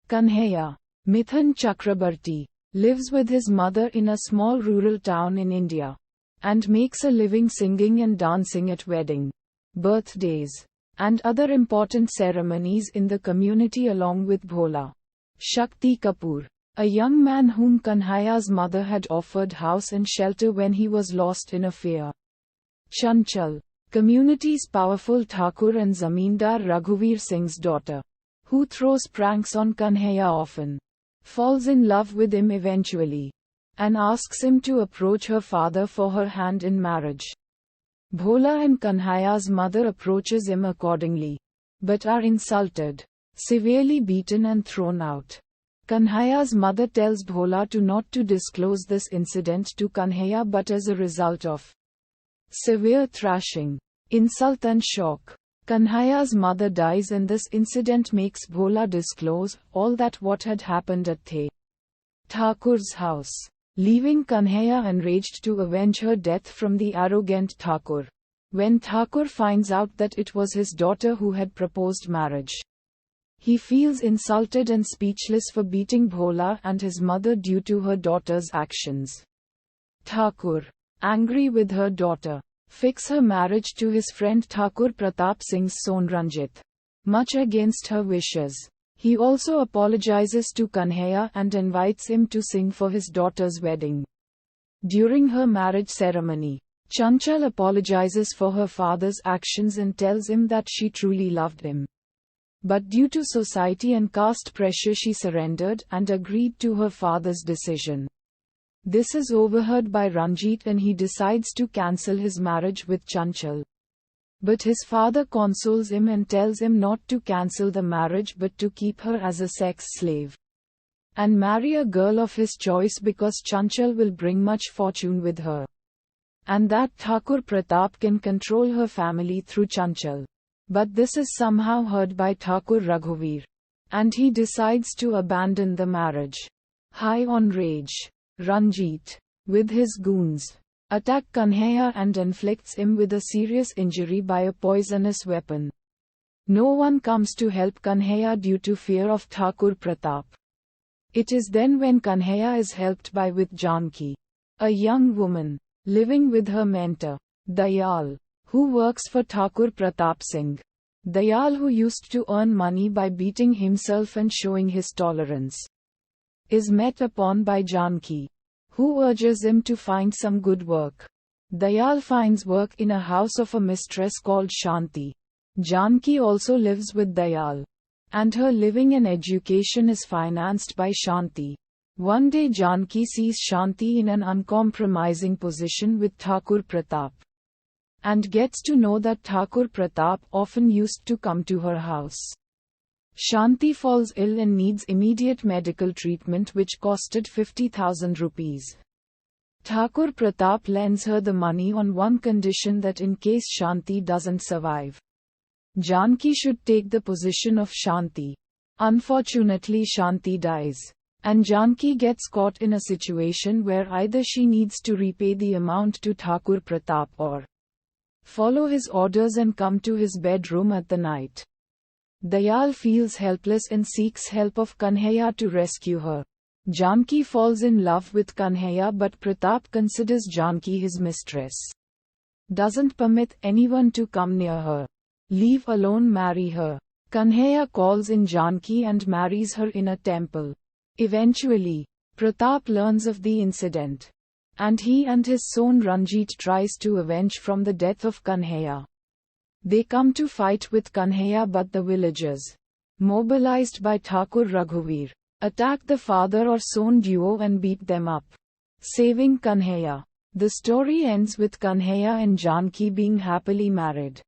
Kanhaiya, Mithun Chakrabarti, lives with his mother in a small rural town in India, and makes a living singing and dancing at wedding, birthdays, and other important ceremonies in the community along with Bhola. Shakti Kapoor, a young man whom Kanhaiya's mother had offered house and shelter when he was lost in a fair. Chanchal, community's powerful Thakur and Zamindar Raghuveer Singh's daughter, who throws pranks on Kanhaiya often, falls in love with him eventually, and asks him to approach her father for her hand in marriage. Bhola and Kanhaiya's mother approaches him accordingly, but are insulted, severely beaten and thrown out. Kanhaiya's mother tells Bhola not to disclose this incident to Kanhaiya, but as a result of severe thrashing, insult and shock, Kanhaiya's mother dies, and this incident makes Bhola disclose all that what had happened at Thakur's house, leaving Kanhaiya enraged to avenge her death from the arrogant Thakur. When Thakur finds out that it was his daughter who had proposed marriage, he feels insulted and speechless for beating Bhola and his mother due to her daughter's actions. Thakur, angry with her daughter, fixes her marriage to his friend Thakur Pratap Singh's son Ranjit, much against her wishes. He also apologizes to Kanhaiya and invites him to sing for his daughter's wedding. During her marriage ceremony, Chanchal apologizes for her father's actions and tells him that she truly loved him. But due to society and caste pressure, she surrendered and agreed to her father's decision. This is overheard by Ranjit and he decides to cancel his marriage with Chanchal. But his father consoles him and tells him not to cancel the marriage but to keep her as a sex slave, and marry a girl of his choice because Chanchal will bring much fortune with her, and that Thakur Pratap can control her family through Chanchal. But this is somehow heard by Thakur Raghuveer, and he decides to abandon the marriage. High on rage, Ranjit, with his goons, attack Kanhaiya and inflicts him with a serious injury by a poisonous weapon. No one comes to help Kanhaiya due to fear of Thakur Pratap. It is then when Kanhaiya is helped by with Janki, a young woman, living with her mentor, Dayal, who works for Thakur Pratap Singh. Dayal, who used to earn money by beating himself and showing his tolerance, is met upon by Janki, who urges him to find some good work. Dayal finds work in a house of a mistress called Shanti. Janki also lives with Dayal, and her living and education is financed by Shanti. One day Janki sees Shanti in an uncompromising position with Thakur Pratap, and gets to know that Thakur Pratap often used to come to her house. Shanti falls ill and needs immediate medical treatment which costed 50,000 rupees. Thakur Pratap lends her the money on one condition, that in case Shanti doesn't survive, Janki should take the position of Shanti. Unfortunately, Shanti dies, and Janki gets caught in a situation where either she needs to repay the amount to Thakur Pratap or follow his orders and come to his bedroom at the night. Dayal feels helpless and seeks help of Kanhaiya to rescue her. Janki falls in love with Kanhaiya, but Pratap considers Janki his mistress, doesn't permit anyone to come near her, leave alone marry her. Kanhaiya calls in Janki and marries her in a temple. Eventually, Pratap learns of the incident, and he and his son Ranjit tries to avenge from the death of Kanhaiya. They come to fight with Kanhaiya, but the villagers, mobilized by Thakur Raghuveer, attack the father or son duo and beat them up, saving Kanhaiya. The story ends with Kanhaiya and Janki being happily married.